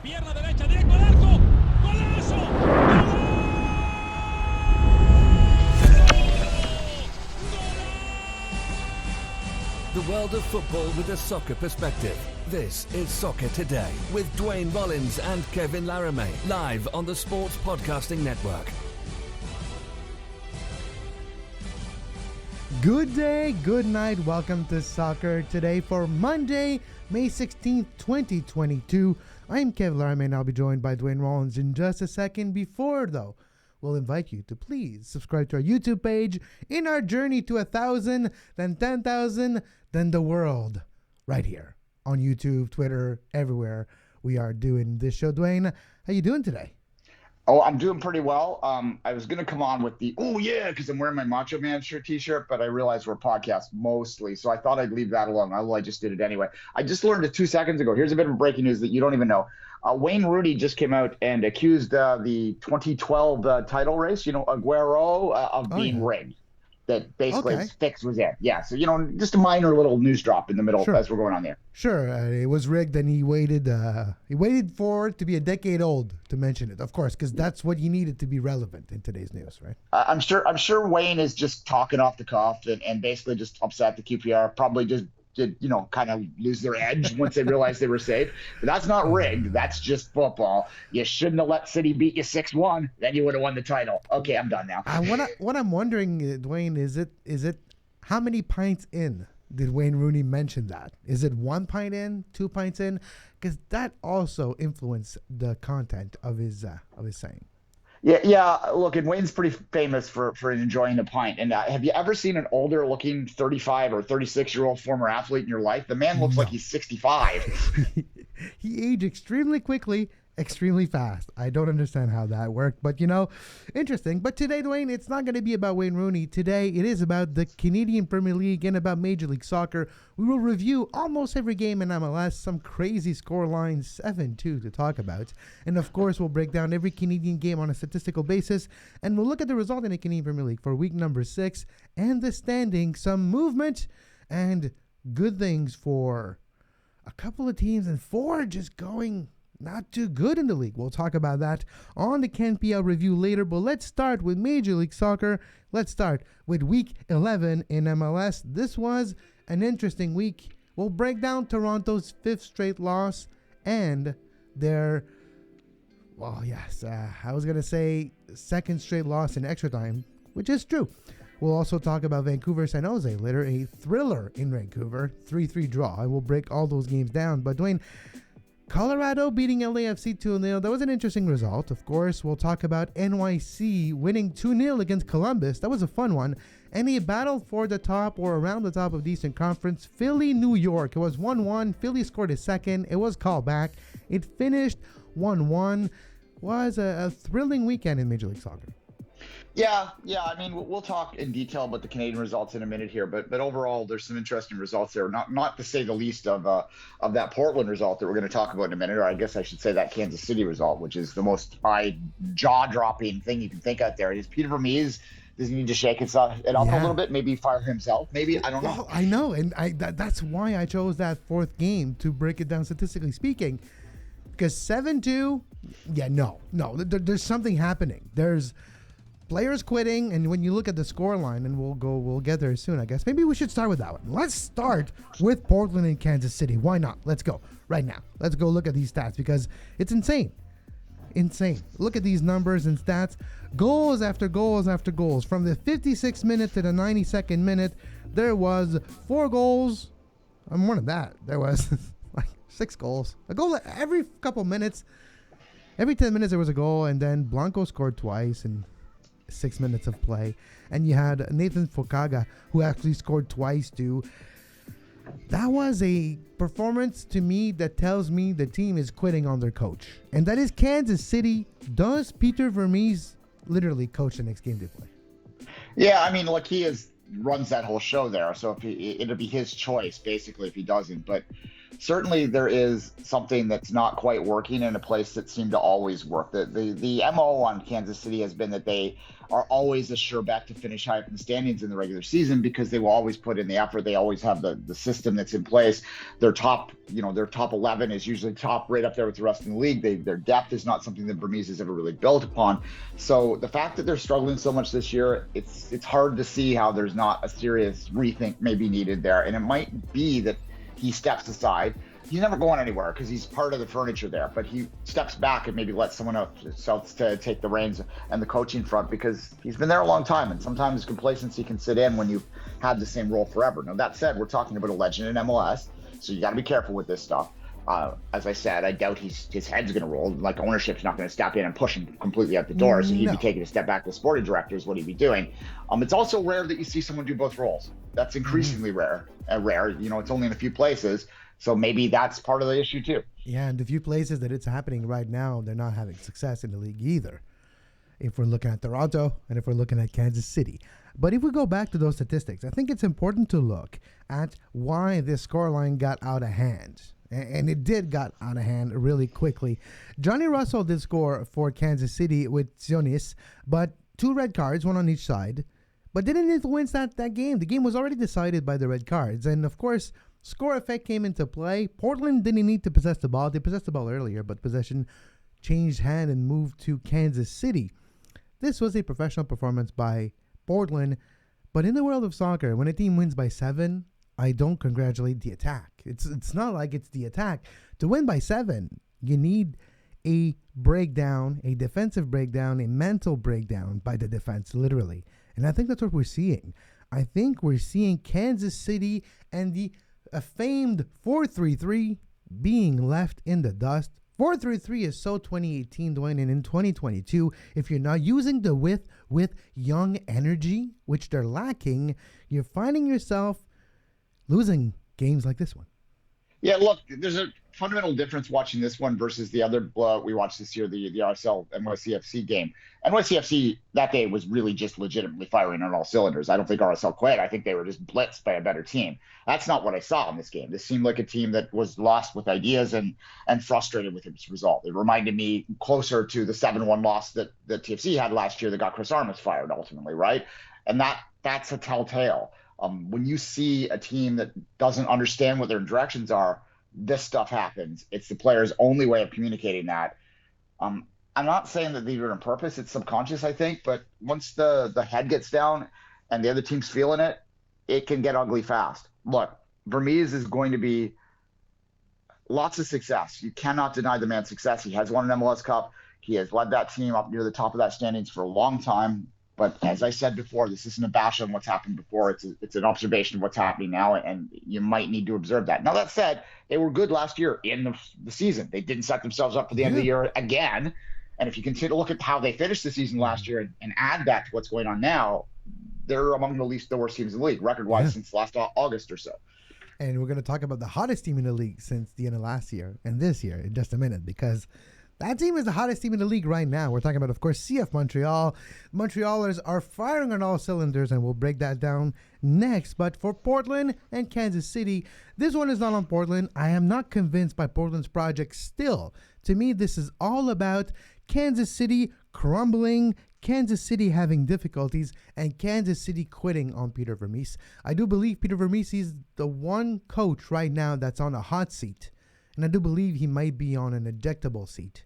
pierna derecha, directo al arco. ¡Golazo! The world of football with a soccer perspective. This is Soccer Today with Duane Rollins and Kevin Laramie, live on the Sports Podcasting Network. Good day, good night. Welcome to Soccer Today for Monday, May 16th, 2022. I'm Kevin Laramie and I'll be joined by Duane Rollins in just a second. Before, though, we'll invite you to please subscribe to our YouTube page in our journey to 1,000, then 10,000, then the world. Right here on YouTube, Twitter, everywhere we are doing this show. Duane, how you doing today? Oh, I'm doing pretty well. I was going to come on with the, because I'm wearing my Macho Man t-shirt, but I realized we're a podcast mostly, so I thought I'd leave that alone, although I just did it anyway. I just learned it 2 seconds ago. Here's a bit of breaking news that you don't even know. Wayne Rooney just came out and accused the 2012 title race, Aguero, of being rigged. That basically his fix was in. Yeah, so, just a minor little news drop in the middle as we're going on there. Sure, it was rigged and he waited for it to be a decade old to mention it, of course, because that's what you needed to be relevant in today's news, right? I'm sure Wayne is just talking off the cuff and basically just upset the QPR, probably just did, kind of lose their edge once they realized they were safe. But that's not rigged. That's just football. You shouldn't have let City beat you 6-1. Then you would have won the title. Okay, I'm done now. What I'm wondering, Duane, is it how many pints in did Wayne Rooney mention that? Is it 1 pint in, 2 pints in? Because that also influenced the content of his saying. Yeah. Look, and Wayne's pretty famous for enjoying a pint. And have you ever seen an older-looking 35 or 36-year-old former athlete in your life? The man looks like he's 65. He aged extremely quickly, extremely fast. I don't understand how that worked, but interesting. But today, Duane, it's not going to be about Wayne Rooney. Today, it is about the Canadian Premier League and about Major League Soccer. We will review almost every game in MLS, some crazy score lines, 7-2 to talk about. And of course, we'll break down every Canadian game on a statistical basis. And we'll look at the result in the Canadian Premier League for week number 6 and the standing, some movement and good things for a couple of teams and 4 just going not too good in the league. We'll talk about that on the CanPL review later, but let's start with Major League Soccer. Let's start with Week 11 in MLS. This was an interesting week. We'll break down Toronto's 5th straight loss and their, I was going to say 2nd straight loss in extra time, which is true. We'll also talk about Vancouver San Jose later, a thriller in Vancouver, 3-3 draw. I will break all those games down, but Duane, Colorado beating LAFC 2-0. That was an interesting result. Of course, we'll talk about NYC winning 2-0 against Columbus. That was a fun one. And a battle for the top or around the top of the Eastern Conference. Philly, New York. It was 1-1. Philly scored a second. It was called back. It finished 1-1. Was a thrilling weekend in Major League Soccer. Yeah. I mean, we'll talk in detail about the Canadian results in a minute here, but overall, there's some interesting results there. Not to say the least of that Portland result that we're going to talk about in a minute, or I guess I should say that Kansas City result, which is the most jaw-dropping thing you can think out there. Is Peter Vermees, does he need to shake it up a little bit? Maybe fire himself? Maybe, I don't know. Well, I know, and that's why I chose that 4th game to break it down statistically speaking, because 7-2, there's something happening. There's players quitting, and when you look at the score line, and we'll get there soon, I guess. Maybe we should start with that one. Let's start with Portland and Kansas City. Why not? Let's go right now. Let's go look at these stats because it's insane. Look at these numbers and stats. Goals after goals after goals. From the 56th minute to the 92nd minute, there was 4 goals. More than that. There was like 6 goals. A goal every couple minutes. Every 10 minutes there was a goal, and then Blanco scored twice and 6 minutes of play, and you had Nathan Focaga who actually scored twice too. That was a performance to me that tells me the team is quitting on their coach, and that is Kansas City. Does Peter Vermees literally coach the next game they play? Yeah, I mean, look, runs that whole show there, so it'll be his choice basically if he doesn't. But certainly there is something that's not quite working in a place that seemed to always work. The MO on Kansas City has been that they are always a sure bet to finish high up in the standings in the regular season because they will always put in the effort. They always have the system that's in place. Their top 11 is usually top right up there with the rest of the league. Their depth is not something that Vermes has ever really built upon. So the fact that they're struggling so much this year, it's hard to see how there's not a serious rethink maybe needed there. And it might be that he steps aside. He's never going anywhere because he's part of the furniture there, but he steps back and maybe lets someone else to take the reins and the coaching front because he's been there a long time, and sometimes complacency can sit in when you've had the same role forever. Now, that said, we're talking about a legend in MLS, so you got to be careful with this stuff. As I said, I doubt his head's going to roll. Like, ownership's not going to step in and push him completely out the door, so he'd be taking a step back. The sporting director is what he'd be doing. It's also rare that you see someone do both roles. That's increasingly rare. It's only in a few places. So maybe that's part of the issue too. Yeah, and the few places that it's happening right now, they're not having success in the league either. If we're looking at Toronto and if we're looking at Kansas City. But if we go back to those statistics, I think it's important to look at why this scoreline got out of hand. And it did got out of hand really quickly. Johnny Russell did score for Kansas City with Zionis, but 2 red cards, 1 on each side, but didn't influence that game. The game was already decided by the red cards. And of course, score effect came into play. Portland didn't need to possess the ball. They possessed the ball earlier, but possession changed hand and moved to Kansas City. This was a professional performance by Portland, but in the world of soccer, when a team wins by 7, I don't congratulate the attack. It's not like it's the attack. To win by 7, you need a breakdown, a defensive breakdown, a mental breakdown by the defense, literally. And I think that's what we're seeing. I think we're seeing Kansas City and the famed 4-3-3 being left in the dust. 4-3-3 is so 2018, Duane, and in 2022, if you're not using the width with young energy, which they're lacking, you're finding yourself losing games like this one. Yeah, look, there's a fundamental difference watching this one versus the other we watched this year, the RSL NYCFC game. NYCFC that day was really just legitimately firing on all cylinders. I don't think RSL quit. I think they were just blitzed by a better team. That's not what I saw in this game. This seemed like a team that was lost with ideas and frustrated with its result. It reminded me closer to the 7-1 loss that TFC had last year that got Chris Armas fired ultimately, right? And that's a telltale. When you see a team that doesn't understand what their directions are, this stuff happens. It's the player's only way of communicating that. I'm not saying that they do it on purpose. It's subconscious, I think. But once the head gets down and the other team's feeling it, it can get ugly fast. Look, Vermes is going to be lots of success. You cannot deny the man's success. He has won an MLS Cup. He has led that team up near the top of that standings for a long time. But as I said before, this isn't a bash on what's happened before. It's an observation of what's happening now, and you might need to observe that. Now, that said, they were good last year in the season. They didn't set themselves up for the end of the year again. And if you continue to look at how they finished the season last year and add that to what's going on now, they're among the worst teams in the league, record-wise, since last August or so. And we're going to talk about the hottest team in the league since the end of last year and this year in just a minute, because that team is the hottest team in the league right now. We're talking about, of course, CF Montreal. Montrealers are firing on all cylinders, and we'll break that down next. But for Portland and Kansas City, this one is not on Portland. I am not convinced by Portland's project still. To me, this is all about Kansas City crumbling, Kansas City having difficulties, and Kansas City quitting on Peter Vermes. I do believe Peter Vermes is the one coach right now that's on a hot seat, and I do believe he might be on an ejectable seat.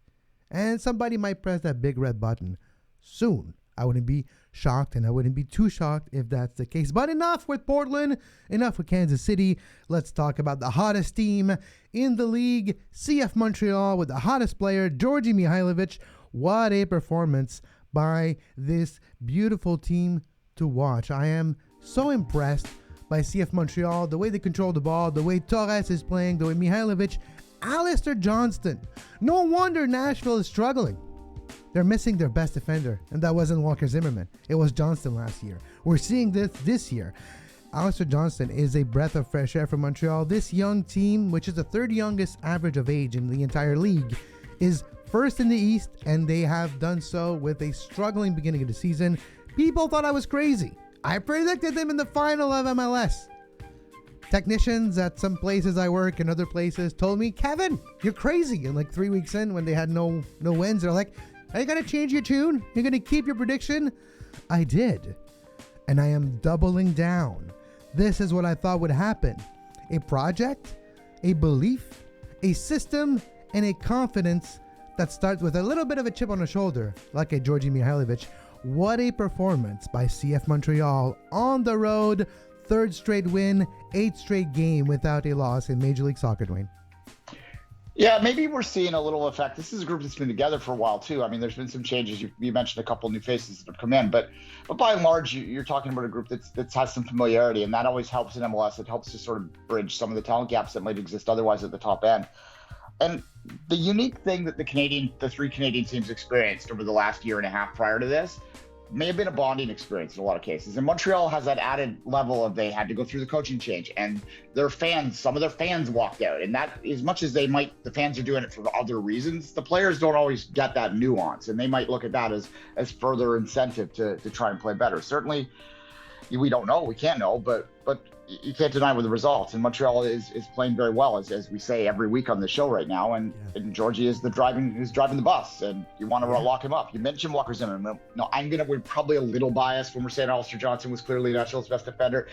And somebody might press that big red button soon. I wouldn't be shocked, and I wouldn't be too shocked if that's the case. But enough with Portland, enough with Kansas City. Let's talk about the hottest team in the league, CF Montreal, with the hottest player, Georgi Mihailovic. What a performance by this beautiful team to watch. I am so impressed by CF Montreal, the way they control the ball, the way Torres is playing, the way Mihailovic, Alistair Johnston. No wonder Nashville is struggling. They're missing their best defender, and that wasn't Walker Zimmerman. It was Johnston last year. We're seeing this year. Alistair Johnston is a breath of fresh air for Montreal. This young team, which is the third youngest average of age in the entire league, is first in the East, and they have done so with a struggling beginning of the season. People thought I was crazy. I predicted them in the final of MLS. Technicians at some places I work and other places told me, Kevin, you're crazy. And like 3 weeks in, when they had no wins, they're like, are you going to change your tune? You're going to keep your prediction? I did. And I am doubling down. This is what I thought would happen. A project, a belief, a system, and a confidence that starts with a little bit of a chip on the shoulder, like a Georgi Mihailovic. What a performance by CF Montreal on the road. 3rd straight win, 8th straight game without a loss in Major League Soccer, Duane. Yeah, maybe we're seeing a little effect. This is a group that's been together for a while, too. I mean, there's been some changes. You mentioned a couple new faces that have come in. But by and large, you're talking about a group that has some familiarity, and that always helps in MLS. It helps to sort of bridge some of the talent gaps that might exist otherwise at the top end. And the unique thing that the 3 Canadian teams experienced over the last year and a half prior to this may have been a bonding experience in a lot of cases. And Montreal has that added level of they had to go through the coaching change, and some of their fans walked out. And that, as much as the fans are doing it for other reasons, the players don't always get that nuance, and they might look at that as further incentive to try and play better. Certainly, we don't know, we can't know, but you can't deny with the results. And Montreal is playing very well, as we say every week on the show right now. And Georgie is driving the bus, and you want to lock him up. You mentioned Walker Zimmerman. No, we're probably a little biased when we're saying Alistair Johnston was clearly Nashville's best defender,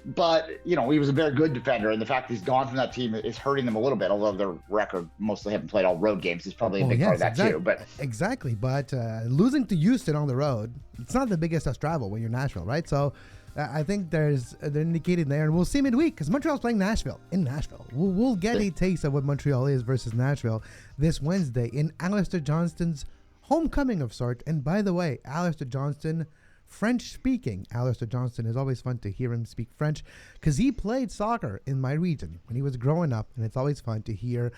but he was a very good defender. And the fact he's gone from that team is hurting them a little bit. Although their record, mostly haven't played all road games, is probably a big part of that too. But exactly. But losing to Houston on the road, it's not the biggest of travel when you're Nashville, right? So. I think they're indicated there, and we'll see midweek because Montreal's playing Nashville in Nashville. We'll get a taste of what Montreal is versus Nashville this Wednesday in Alistair Johnston's homecoming of sort. And by the way, Alistair Johnston, French-speaking. Alistair Johnston is always fun to hear him speak French because he played soccer in my region when he was growing up, and it's always fun to hear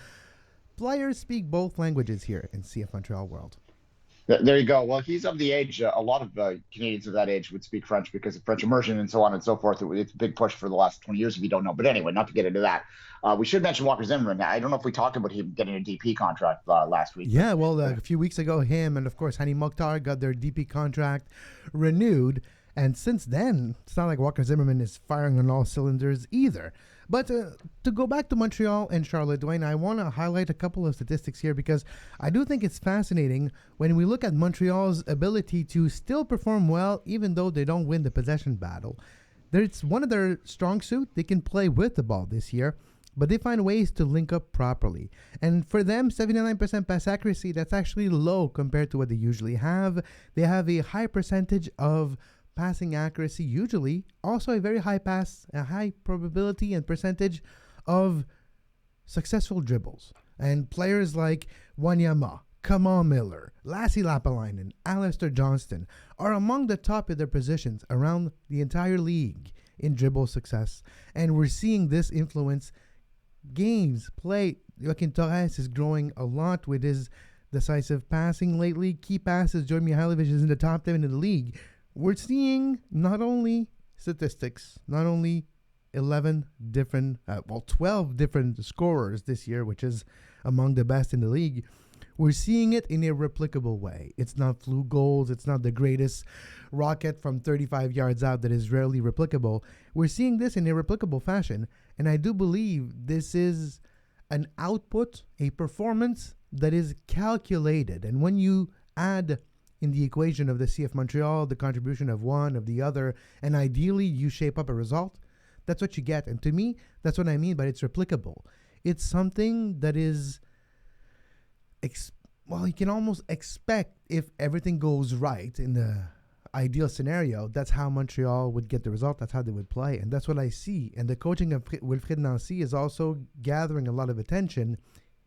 players speak both languages here in CF Montreal world. There you go. Well, he's of the age, a lot of Canadians of that age would speak French because of French immersion and so on and so forth. It's a big push for the last 20 years if you don't know. But anyway, not to get into that. We should mention Walker Zimmerman. I don't know if we talked about him getting a DP contract last week. Yeah, well, a few weeks ago, him and, of course, Hani Mokhtar got their DP contract renewed. And since then, it's not like Walker Zimmerman is firing on all cylinders either. But to go back to Montreal and Charlotte, Duane, I want to highlight a couple of statistics here because I do think it's fascinating when we look at Montreal's ability to still perform well even though they don't win the possession battle. It's one of their strong suit. They can play with the ball this year, but they find ways to link up properly. And for them, 79% pass accuracy, that's actually low compared to what they usually have. They have a high percentage of passing accuracy, usually also a very high probability and percentage of successful dribbles. And players like Wanyama, Kamal Miller, Lassie Lapalainen, Alistair Johnston are among the top of their positions around the entire league in dribble success. And we're seeing this influence games played. Joaquin Torres is growing a lot with his decisive passing lately. Key passes, Georgi Mihailovic is in the top 10 in the league. We're seeing not only statistics, not only 12 different scorers this year, which is among the best in the league. We're seeing it in a replicable way. It's not fluke goals. It's not the greatest rocket from 35 yards out that is rarely replicable. We're seeing this in a replicable fashion, and I do believe this is an output, a performance that is calculated. And when you add in the equation of the CF Montreal, the contribution of one, of the other, and ideally you shape up a result, that's what you get. And to me, that's what I mean by it's replicable. It's something that is, you can almost expect if everything goes right in the ideal scenario, that's how Montreal would get the result. That's how they would play. And that's what I see. And the coaching of Wilfried Nancy is also gathering a lot of attention.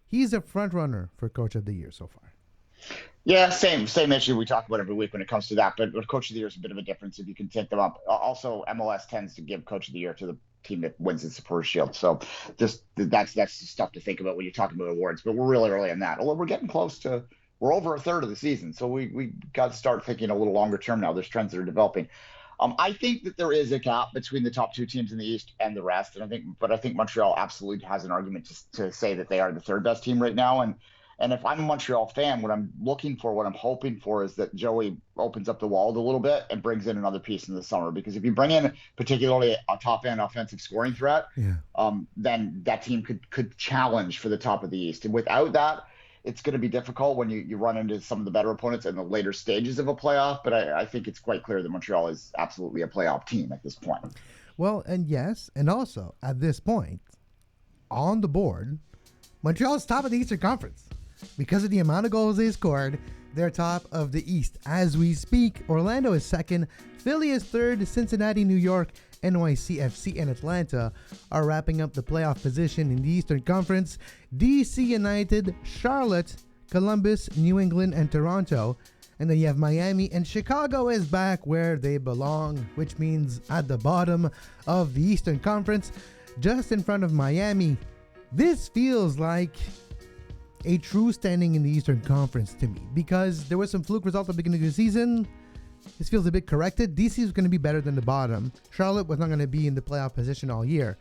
He's a front runner for Coach of the Year so far. Yeah, same issue we talk about every week when it comes to that. But Coach of the Year is a bit of a difference if you can take them up. Also, MLS tends to give Coach of the Year to the team that wins the Supporters Shield. So that's stuff to think about when you're talking about awards. But we're really early on that. Although we're getting close to, we're over a third of the season. So we got to start thinking a little longer term now. There's trends that are developing. I think that there is a gap between the top two teams in the East and the rest. I think Montreal absolutely has an argument to say that they are the third best team right now. And And if I'm a Montreal fan, what I'm looking for, what I'm hoping for is that Joey opens up the walls a little bit and brings in another piece in the summer. Because if you bring in particularly a top end offensive scoring threat, Yeah. then that team could challenge for the top of the East. And without that, it's going to be difficult when you run into some of the better opponents in the later stages of a playoff. But I think it's quite clear that Montreal is absolutely a playoff team at this point. Well, and yes, and also at this point, on the board, Montreal's top of the Eastern Conference. Because of the amount of goals they scored, they're top of the East. As we speak, Orlando is second, Philly is third, Cincinnati, New York, NYCFC, and Atlanta are wrapping up the playoff position in the Eastern Conference. DC United, Charlotte, Columbus, New England, and Toronto. And then you have Miami, and Chicago is back where they belong, which means at the bottom of the Eastern Conference, just in front of Miami. This feels like a true standing in the Eastern Conference to me, because there was some fluke result at the beginning of the season. This feels a bit corrected. DC is going to be better than the bottom. Charlotte was not going to be in the playoff position all year.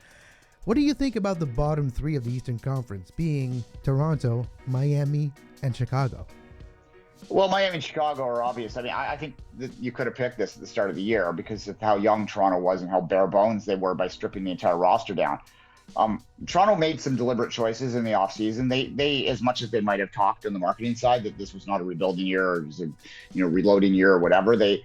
What do you think about the bottom three of the Eastern Conference being Toronto, Miami, and Chicago? Well, Miami and Chicago are obvious. I mean, I think that you could have picked this at the start of the year because of how young Toronto was and how bare bones they were by stripping the entire roster down. Toronto made some deliberate choices in the offseason. They, as much as they might have talked on the marketing side that this was not a rebuilding year, or it was a reloading year or whatever, they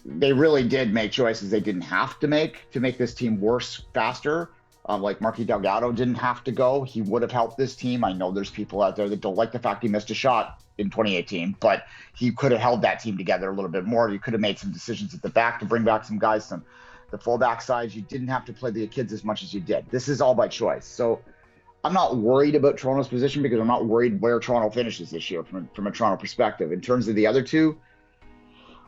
really did make choices they didn't have to make this team worse faster. Like Marky Delgado didn't have to go. He would have helped this team. I know there's people out there that don't like the fact he missed a shot in 2018, but he could have held that team together a little bit more. You could have made some decisions at the back to bring back some guys, the fullback sides. You didn't have to play the kids as much as you did. This is all by choice. So I'm not worried about Toronto's position because I'm not worried where Toronto finishes this year from a Toronto perspective. In terms of the other two,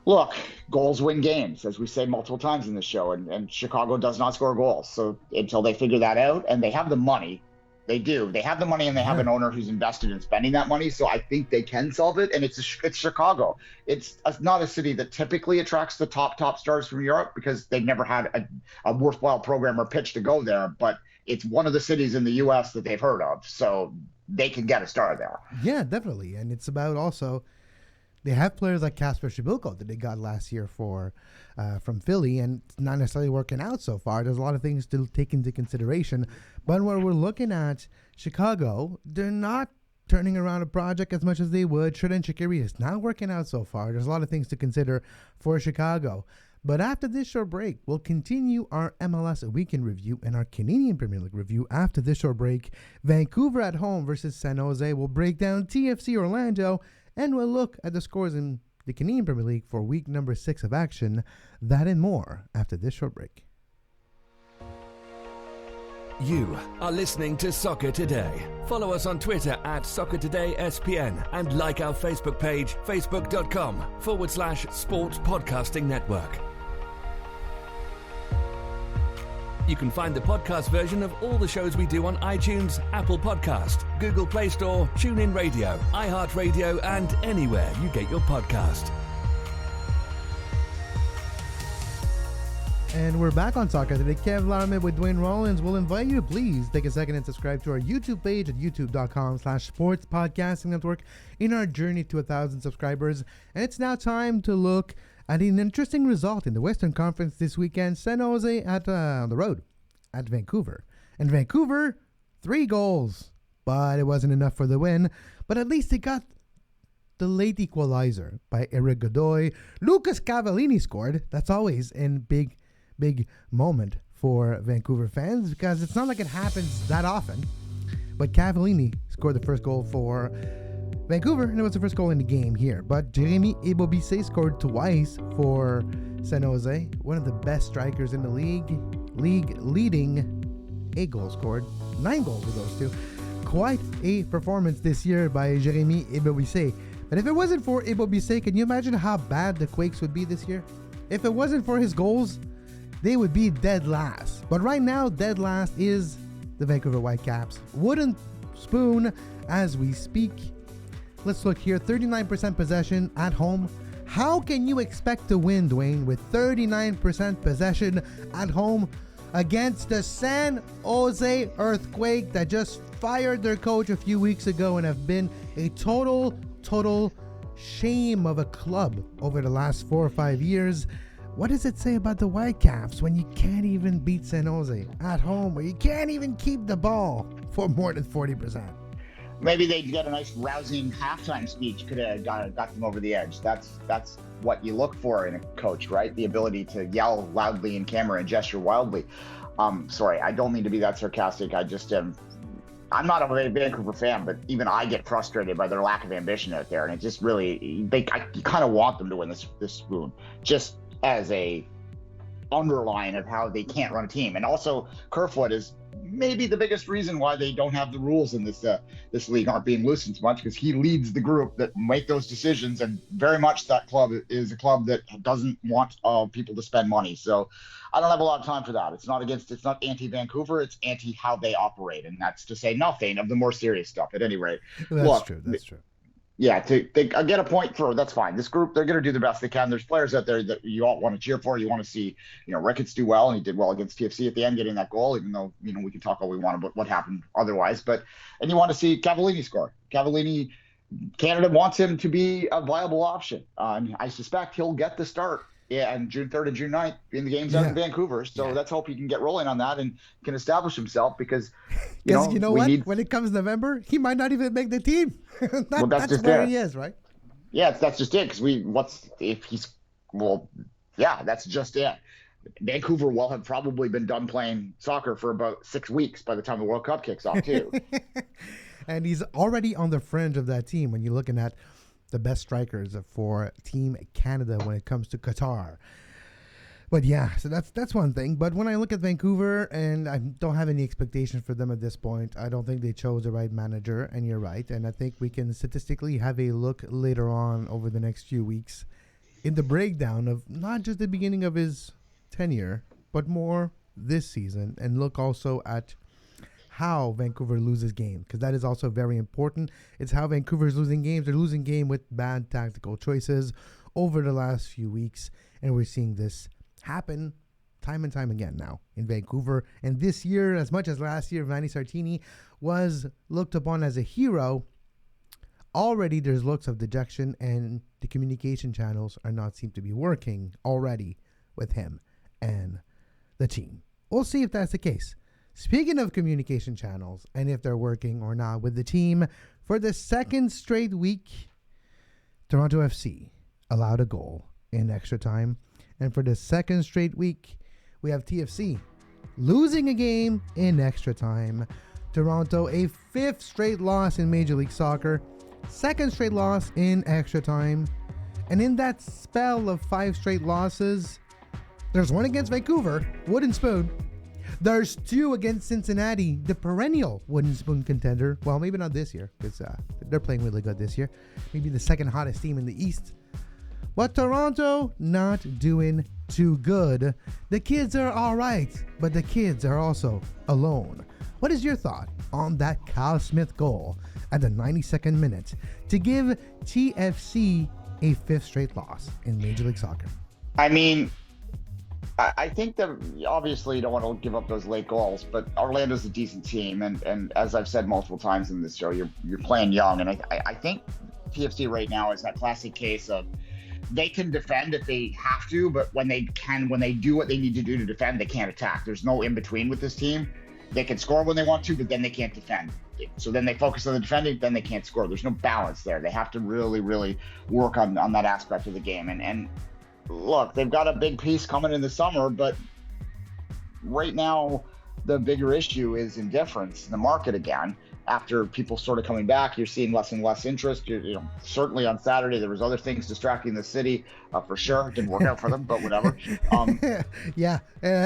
look, goals win games, as we say multiple times in this show, and Chicago does not score goals. So until they figure that out, and they have the money, they do. They have the money, and they have an owner who's invested in spending that money. So I think they can solve it. And it's Chicago. It's not a city that typically attracts the top stars from Europe because they've never had a worthwhile program or pitch to go there. But it's one of the cities in the U.S. that they've heard of, so they can get a star there. Yeah, definitely. And it's about also they have players like Kasper Schmeichel that they got last year from Philly, and it's not necessarily working out so far. There's a lot of things to take into consideration. But when we're looking at Chicago, they're not turning around a project as much as they would. Shredan Shaqiri is not working out so far. There's a lot of things to consider for Chicago. But after this short break, we'll continue our MLS weekend review and our Canadian Premier League review after this short break. Vancouver at home versus San Jose. We'll break down TFC Orlando, and we'll look at the scores in the Canadian Premier League for week number 6 of action. That and more after this short break. You are listening to Soccer Today. Follow us on Twitter at SoccerTodaySPN and like our Facebook page, facebook.com/Sports Podcasting Network. You can find the podcast version of all the shows we do on iTunes, Apple Podcast, Google Play Store, TuneIn Radio, iHeartRadio, and anywhere you get your podcast. And we're back on Soccer Today. Kev Larman with Duane Rollins will invite you to please take a second and subscribe to our YouTube page at youtube.com/Sports Podcasting Network in our journey to 1,000 subscribers. And it's now time to look at an interesting result in the Western Conference this weekend. San Jose on the road at Vancouver. And Vancouver, 3 goals. But it wasn't enough for the win. But at least they got the late equalizer by Eric Godoy. Lucas Cavallini scored. That's always a big moment for Vancouver fans because it's not like it happens that often. But Cavallini scored the first goal for Vancouver, and it was the first goal in the game here. But Jérémy Ebobisse scored twice for San Jose, one of the best strikers in the league leading 8 goals scored, 9 goals with those two. Quite a performance this year by Jérémy Ebobisse. But if it wasn't for Ebobisse, can you imagine how bad the Quakes would be this year? If it wasn't for his goals, they would be dead last. But right now, dead last is the Vancouver Whitecaps. Wooden spoon as we speak. Let's look here. 39% possession at home. How can you expect to win, Duane, with 39% possession at home against the San Jose Earthquake that just fired their coach a few weeks ago and have been a total shame of a club over the last 4 or 5 years. What does it say about the Whitecaps when you can't even beat San Jose at home, where you can't even keep the ball for more than 40%? Maybe they'd get a nice rousing halftime speech, could have got them over the edge. That's what you look for in a coach, right? The ability to yell loudly in camera and gesture wildly. Sorry, I don't mean to be that sarcastic. I just I'm not a Vancouver fan, but even I get frustrated by their lack of ambition out there, and it just really you kind of want them to win this spoon, just as a underline of how they can't run a team. And also, Kerfoot is maybe the biggest reason why they don't have the rules in this league aren't being loosened so much, because he leads the group that make those decisions, and very much that club is a club that doesn't want people to spend money. So I don't have a lot of time for that. It's not anti-Vancouver, it's anti how they operate, and that's to say nothing of the more serious stuff. At any rate, That's true. Yeah, I get a point for that's fine. This group, they're going to do the best they can. There's players out there that you all want to cheer for. You want to see, Ricketts do well, and he did well against TFC at the end, getting that goal. Even though we can talk all we want about what happened otherwise, and you want to see Cavallini score. Cavallini, Canada wants him to be a viable option. And I suspect he'll get the start. Yeah, and June 3rd and June 9th in the games out in Vancouver. So let's hope he can get rolling on that and can establish himself, because when it comes November, he might not even make the team. That's where he is, right? Yeah, that's just it. Because that's just it. Vancouver will have probably been done playing soccer for about 6 weeks by the time the World Cup kicks off too. And he's already on the fringe of that team when you're looking at the best strikers for Team Canada when it comes to Qatar. But yeah, so that's one thing. But when I look at Vancouver, and I don't have any expectations for them at this point, I don't think they chose the right manager, and you're right. And I think we can statistically have a look later on over the next few weeks in the breakdown of not just the beginning of his tenure, but more this season, and look also at how Vancouver loses games, because that is also very important. It's how Vancouver is losing games. They're losing game with bad tactical choices over the last few weeks, and we're seeing this happen time and time again now in Vancouver. And this year, as much as last year, Vanni Sartini was looked upon as a hero, already there's looks of dejection, and the communication channels are not seem to be working already with him and the team. We'll see if that's the case. Speaking of communication channels and if they're working or not with the team, for the second straight week, Toronto FC allowed a goal in extra time. And for the second straight week, we have TFC losing a game in extra time. Toronto, a fifth straight loss in Major League Soccer, second straight loss in extra time. And in that spell of 5 straight losses, there's one against Vancouver, wooden spoon. There's 2 against Cincinnati, the perennial wooden spoon contender. Well, maybe not this year, because they're playing really good this year. Maybe the second hottest team in the East. But Toronto not doing too good. The kids are all right, but the kids are also alone. What is your thought on that Kyle Smith goal at the 92nd minute to give TFC a 5th straight loss in Major League Soccer? I mean, I think that obviously you don't want to give up those late goals, but Orlando's a decent team, and as I've said multiple times in this show, you're playing young, and I think TFC right now is that classic case of they can defend if they have to, but when they do what they need to do to defend, they can't attack. There's no in between with this team. They can score when they want to, but then they can't defend. So then they focus on the defending, then they can't score. There's no balance there. They have to really, really work on that aspect of the game. And look, they've got a big piece coming in the summer, but right now the bigger issue is indifference in the market again. After people sort of coming back, you're seeing less and less interest. Certainly on Saturday there was other things distracting the city, for sure. It didn't work out for them, but whatever.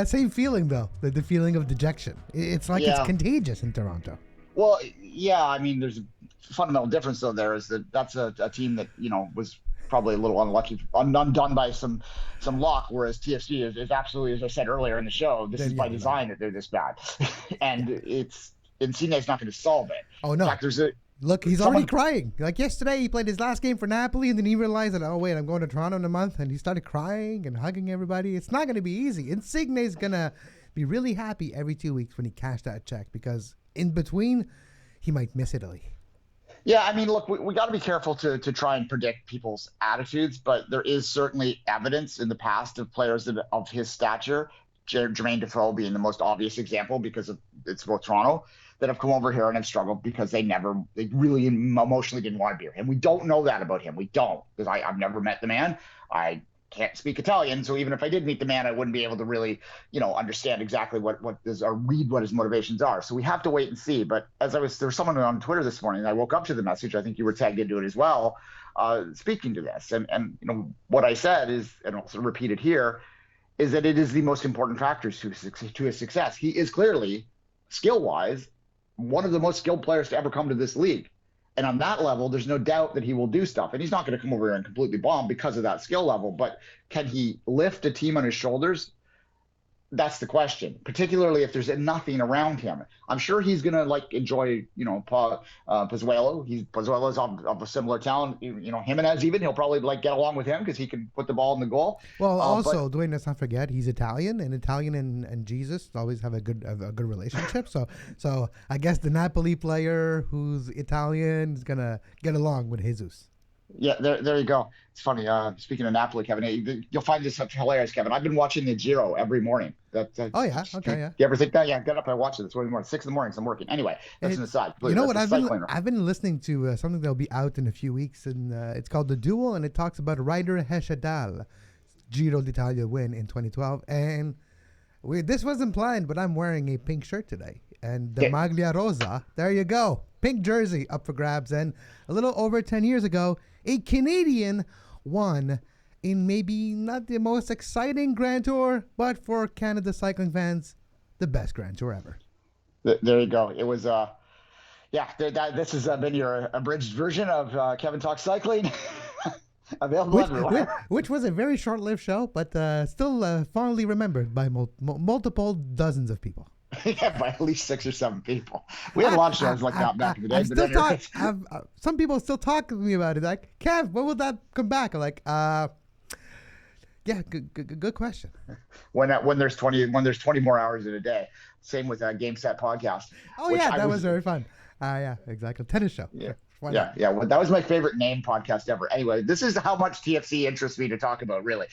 Same feeling though, the feeling of dejection. It's like it's contagious in Toronto. Well, yeah, I mean, there's a fundamental difference though. There is that's a team that was probably a little unlucky, undone by some luck, whereas TFC is absolutely, as I said earlier in the show, this is by design that they're this bad, and Insigne's not going to solve it. Oh no! In fact, Look, he's already crying. Like yesterday, he played his last game for Napoli, and then he realized that, oh wait, I'm going to Toronto in a month, and he started crying and hugging everybody. It's not going to be easy. Insigne's going to be really happy every 2 weeks when he cashed that check, because in between, he might miss Italy. Yeah, I mean, look, we got to be careful to try and predict people's attitudes, but there is certainly evidence in the past of players of his stature, Jermaine Defoe being the most obvious example because of it's both Toronto, that have come over here and have struggled because they really emotionally didn't want to be here. And we don't know that about him. We don't, because I've never met the man. I can't speak Italian, so even if I did meet the man, I wouldn't be able to really, understand exactly what is or read what his motivations are. So we have to wait and see. But there was someone on Twitter this morning, and I woke up to the message. I think you were tagged into it as well, speaking to this. And what I said is, and also repeated here, is that it is the most important factors to his success. He is clearly, skill-wise, one of the most skilled players to ever come to this league. And on that level, there's no doubt that he will do stuff. And he's not going to come over here and completely bomb because of that skill level. But can he lift a team on his shoulders? That's the question, particularly if there's nothing around him. I'm sure he's going to enjoy, Pozuelo. Pozuelo's of a similar talent. Jimenez even, he'll probably get along with him because he can put the ball in the goal. Well, also, Duane, let's not forget he's Italian, and Italian and Jesus always have a good relationship. So I guess the Napoli player who's Italian is gonna get along with Jesus. Yeah, there you go. It's funny. Speaking of Napoli, Kevin, you'll find this hilarious, Kevin. I've been watching the Giro every morning. Oh yeah, okay, yeah. You ever think that? Yeah, get up, I watch it. It's 1 morning, 6 in the morning. So I'm working. Anyway, that's an aside. You know what? I've been listening to something that'll be out in a few weeks, and it's called The Duel, and it talks about Ryder Hesjedal, Giro d'Italia win in 2012, and this wasn't planned, but I'm wearing a pink shirt today, and the Maglia Rosa. There you go, pink jersey up for grabs, and a little over 10 years ago, a Canadian won in maybe not the most exciting Grand Tour, but for Canada cycling fans, the best Grand Tour ever. There you go. It was, this has been your abridged version of Kevin Talks Cycling. Available everywhere. Which was a very short-lived show, but still fondly remembered by multiple dozens of people. Yeah, by at least 6 or 7 people. We had a lot of shows like that back in the day. Some people still talk to me about it. Like, Kev, when will that come back? I'm like, yeah, good question. When there's 20 more hours in a day. Same with Game Set Podcast. Oh yeah, that was very fun. Yeah, exactly. Tennis show. Yeah. Yeah. Well, that was my favorite name podcast ever. Anyway, this is how much TFC interests me to talk about. Really,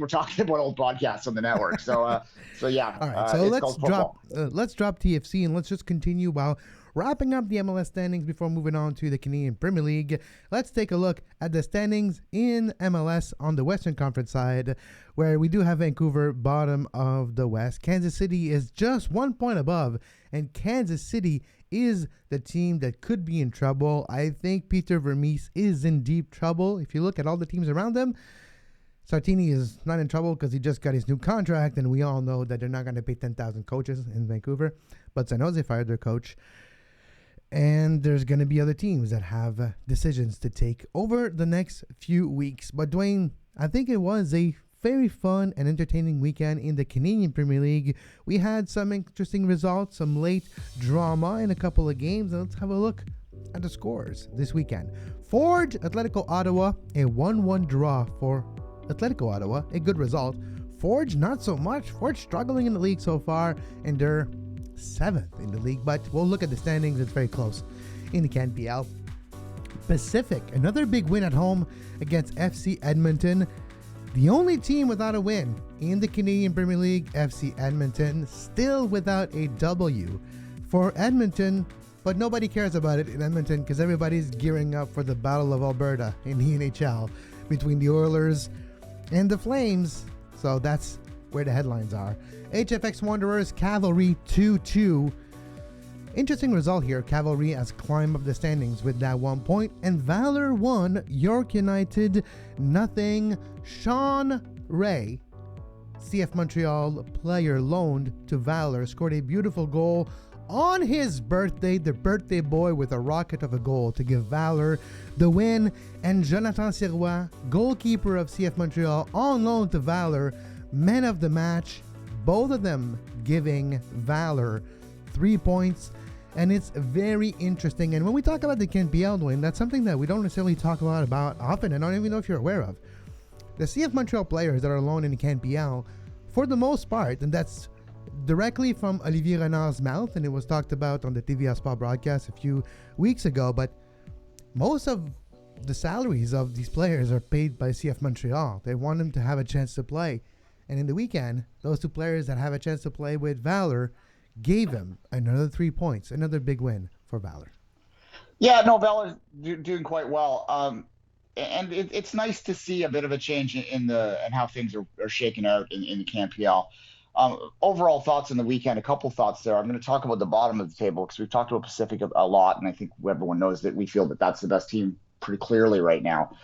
we're talking about old podcasts on the network. So yeah. All right. So let's drop TFC and let's just continue while wrapping up the MLS standings before moving on to the Canadian Premier League. Let's take a look at the standings in MLS on the Western Conference side, where we do have Vancouver bottom of the West. Kansas City is just 1 point above, and Kansas City is the team that could be in trouble. I think Peter Vermees is in deep trouble. If you look at all the teams around them, Sartini is not in trouble because he just got his new contract, and we all know that they're not going to pay 10,000 coaches in Vancouver. But San Jose fired their coach. And there's going to be other teams that have decisions to take over the next few weeks. But Duane, I think it was a very fun and entertaining weekend in the Canadian Premier League. We had some interesting results, some late drama in a couple of games, and let's have a look at the scores this weekend. Forge Atletico Ottawa, a 1-1 draw for Atletico Ottawa, a good result. Forge, not so much. Forge struggling in the league so far, and they're 7th in the league, but we'll look at the standings. It's very close in the CanPL. Pacific, another big win at home against FC Edmonton. The only team without a win in the Canadian Premier League, FC Edmonton, still without a W for Edmonton, but nobody cares about it in Edmonton because everybody's gearing up for the Battle of Alberta in the NHL between the Oilers and the Flames. So that's where the headlines are. HFX Wanderers, Cavalry 2-2. Interesting result here. Cavalry has climbed up the standings with that 1 point, and Valor won. York United, nothing. Sean Ray, CF Montreal player loaned to Valor, scored a beautiful goal on his birthday, the birthday boy with a rocket of a goal to give Valor the win. And Jonathan Sirois, goalkeeper of CF Montreal, on loan to Valor, man of the match, both of them giving Valor 3 points. And it's very interesting. And when we talk about the CanPL, Duane, that's something that we don't necessarily talk a lot about often, and I don't even know if you're aware of. The CF Montreal players that are loaned in the CanPL, for the most part, and that's directly from Olivier Renard's mouth, and it was talked about on the TVA Sport broadcast a few weeks ago, but most of the salaries of these players are paid by CF Montreal. They want them to have a chance to play. And in the weekend, those two players that have a chance to play with Valor gave them another 3 points, another big win for Valor. Yeah, no, Valor's doing quite well. And it's nice to see a bit of a change in how things are shaking out in the CanPL. Overall thoughts on the weekend, a couple thoughts there. I'm going to talk about the bottom of the table because we've talked about Pacific a lot, and I think everyone knows that we feel that that's the best team pretty clearly right now.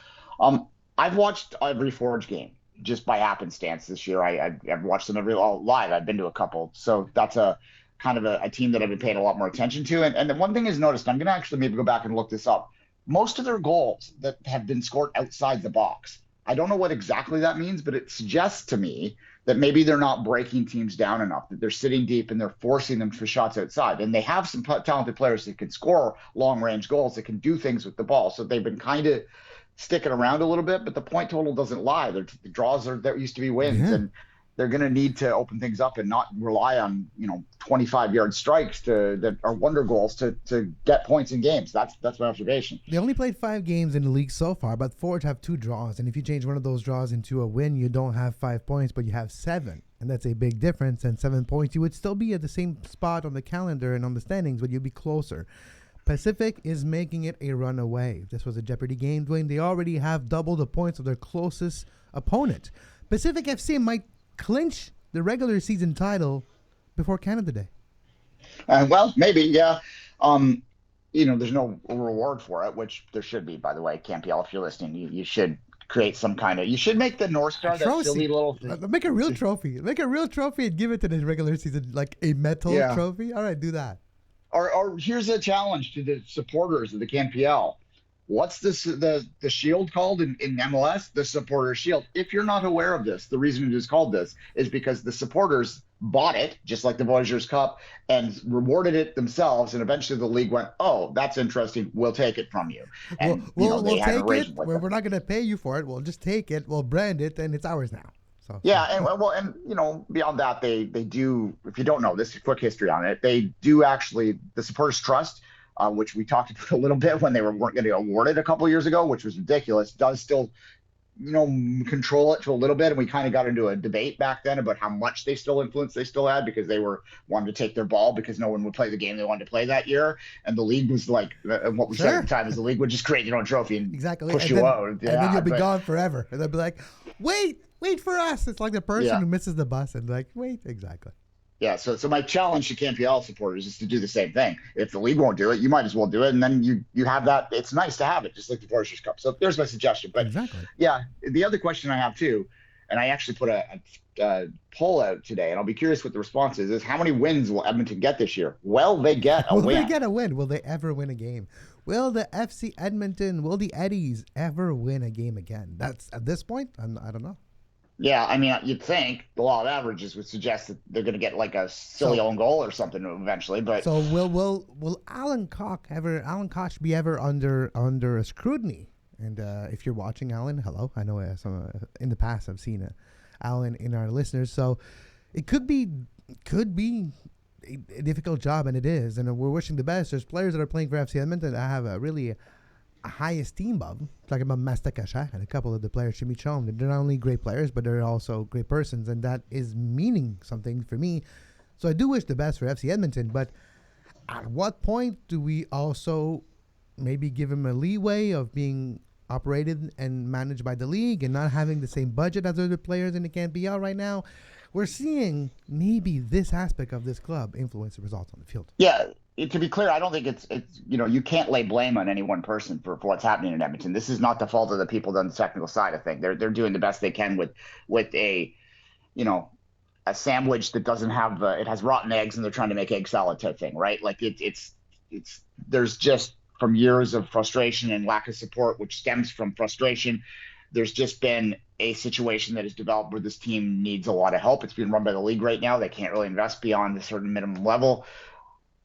I've watched every Forge game just by happenstance this year. I've watched them live. I've been to a couple, so that's a kind of a team that I've been paying a lot more attention to. And the one thing is noticed, I'm going to actually maybe go back and look this up. Most of their goals that have been scored outside the box. I don't know what exactly that means, but it suggests to me that maybe they're not breaking teams down enough, that they're sitting deep and they're forcing them for shots outside. And they have some talented players that can score long-range goals, that can do things with the ball. So they've been kind of sticking around a little bit, but the point total doesn't lie. The draws there used to be wins, and they're going to need to open things up and not rely on 25-yard strikes that are wonder goals to get points in games. That's my observation. They only played 5 games in the league so far, but Forge have 2 draws, and if you change one of those draws into a win, you don't have 5 points, but you have 7, and that's a big difference. And 7 points, you would still be at the same spot on the calendar and on the standings, but you'd be closer. Pacific is making it a runaway. If this was a Jeopardy game, Duane, they already have double the points of their closest opponent. Pacific FC might clinch the regular season title before Canada Day. Well, maybe, yeah. There's no reward for it, which there should be, by the way. CanPL, if you're listening, you should create some kind of. You should make the North Star that silly little. Make a real trophy. Make a real trophy and give it to the regular season, like a metal trophy. All right, do that. Or here's a challenge to the supporters of the CanPL. What's the shield called in MLS? The supporter shield. If you're not aware of this, the reason it is called this is because the supporters bought it, just like the Voyageurs Cup, and rewarded it themselves. And eventually the league went, "Oh, that's interesting. We'll take it from you." And we'll take it. We're not going to pay you for it. We'll just take it. We'll brand it, and it's ours now. So yeah, and beyond that, they do. If you don't know this, quick history on it. They do actually the supporters trust. Which we talked about a little bit when they weren't getting awarded a couple of years ago, which was ridiculous, does still, control it to a little bit. And we kind of got into a debate back then about how much they still had because they wanted to take their ball because no one would play the game they wanted to play that year. And the league was like, and what we said at the time is the league would just create your own trophy and push you out. And then you'll be gone forever. And they'll be like, wait for us. It's like the person who misses the bus and like, wait, exactly. Yeah, so my challenge to CanPL supporters is to do the same thing. If the league won't do it, you might as well do it, and then you have that. It's nice to have it, just like the Voyageurs Cup. So there's my suggestion. But exactly. Yeah, the other question I have too, and I actually put a poll out today, and I'll be curious what the response is how many wins will Edmonton get this year? Will they get a win? Will they get a win? Will they ever win a game? Will the FC Edmonton, will the Eddies ever win a game again? That's at this point, I don't know. Yeah, I mean, you'd think the law of averages would suggest that they're going to get like a silly own goal or something eventually. But so will Alan Koch be ever under a scrutiny? And if you're watching, Alan, hello. I know in the past I've seen Alan in our listeners. So it could be a difficult job, and it is. And we're wishing the best. There's players that are playing for FC Edmonton that I have a high esteem of, talking about Master Kasha and a couple of the players Jimmy Chom. They're not only great players, but they're also great persons, and that is meaning something for me. So I do wish the best for FC Edmonton, but at what point do we also maybe give him a leeway of being operated and managed by the league and not having the same budget as other players in the CanPL right now? We're seeing maybe this aspect of this club influence the results on the field. Yeah. To be clear, I don't think it's you can't lay blame on any one person for what's happening in Edmonton. This is not the fault of the people on the technical side of things. They're doing the best they can with a sandwich that doesn't have it has rotten eggs and they're trying to make egg salad type thing, right? Like it's there's just from years of frustration and lack of support, which stems from frustration. There's just been a situation that has developed where this team needs a lot of help. It's being run by the league right now. They can't really invest beyond a certain minimum level.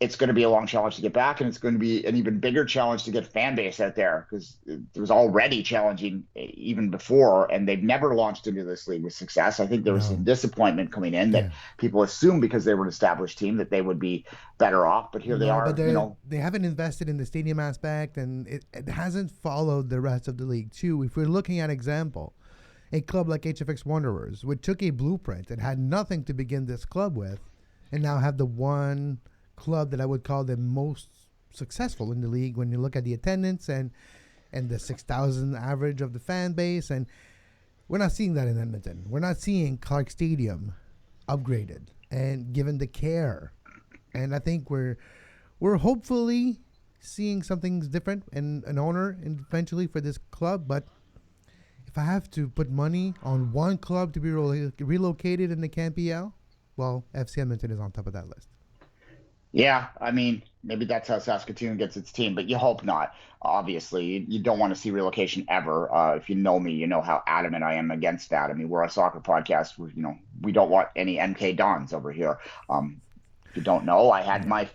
it's going to be a long challenge to get back, and it's going to be an even bigger challenge to get fan base out there, because it was already challenging even before, and they've never launched into this league with success. I think there was some disappointment coming in that people assumed because they were an established team that they would be better off, but here they are. But they haven't invested in the stadium aspect, and it hasn't followed the rest of the league too. If we're looking at example, a club like HFX Wanderers, which took a blueprint and had nothing to begin this club with, and now have the one club that I would call the most successful in the league when you look at the attendance and the 6,000 average of the fan base. And we're not seeing that in Edmonton. We're not seeing Clark Stadium upgraded and given the care. And I think we're hopefully seeing something different and an owner eventually for this club. But if I have to put money on one club to be relocated in the CanPL, well, FC Edmonton is on top of that list. Yeah, I mean, maybe that's how Saskatoon gets its team, but you hope not. Obviously, you don't want to see relocation ever. If you know me, you know how adamant I am against that. I mean, we're a soccer podcast. We don't want any MK Dons over here. If you don't know, I had my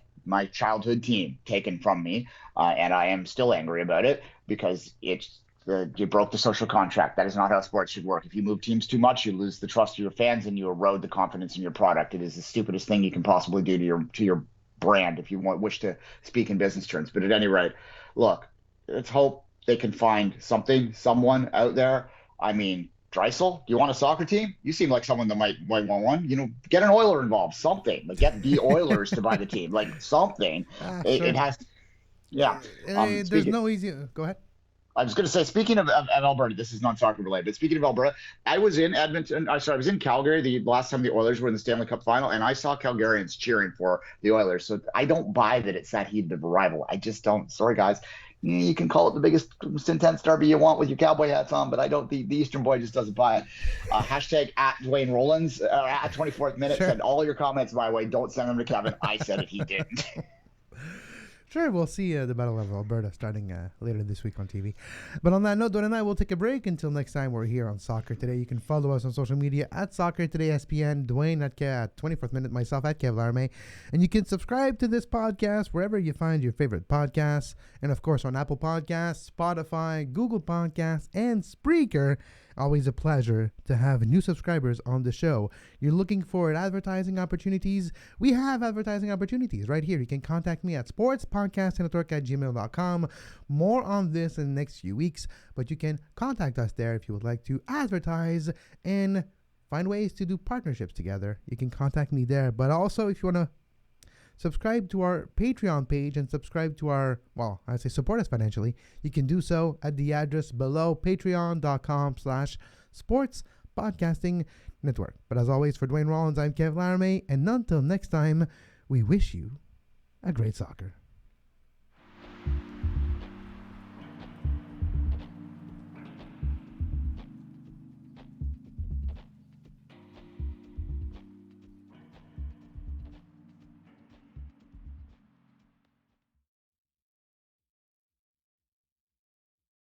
childhood team taken from me, and I am still angry about it because you broke the social contract. That is not how sports should work. If you move teams too much, you lose the trust of your fans and you erode the confidence in your product. It is the stupidest thing you can possibly do to your brand if you wish to speak in business terms. But at any rate, look, let's hope they can find someone out there. I mean, Dreisel, do you want a soccer team? You seem like someone that might want one. Get an Oiler involved, something. Like get the Oilers to buy the team, like something. Sure. It has, yeah. There's no easy. Go ahead. I was going to say, speaking of Alberta, this is non-soccer related, but speaking of Alberta, I was in Edmonton. I was in Calgary the last time the Oilers were in the Stanley Cup final, and I saw Calgarians cheering for the Oilers. So I don't buy that it's that heated of a rival. I just don't. Sorry, guys. You can call it the biggest, most intense derby you want with your cowboy hats on, but I don't. The Eastern boy just doesn't buy it. Hashtag at Duane Rollins at 24th minute. Send all your comments my way. Don't send them to Kevin. I said it. He didn't. Sure, we'll see the Battle of Alberta starting later this week on TV. But on that note, Duane and I will take a break. Until next time, we're here on Soccer Today. You can follow us on social media at Soccer Today SPN, Duane at 24th Minute, myself at Kev Larme. And you can subscribe to this podcast wherever you find your favorite podcasts. And of course, on Apple Podcasts, Spotify, Google Podcasts, and Spreaker. Always a pleasure to have new subscribers on the show. You're looking for advertising opportunities? We have advertising opportunities right here. You can contact me at sportspodcastnetwork@gmail.com. More on this in the next few weeks, but you can contact us there if you would like to advertise and find ways to do partnerships together. You can contact me there. But also, if you want to subscribe to our Patreon page and subscribe to our, support us financially, you can do so at the address below, patreon.com/sports podcasting network. But as always, for Duane Rollins, I'm Kev Larme, and until next time, we wish you a great soccer.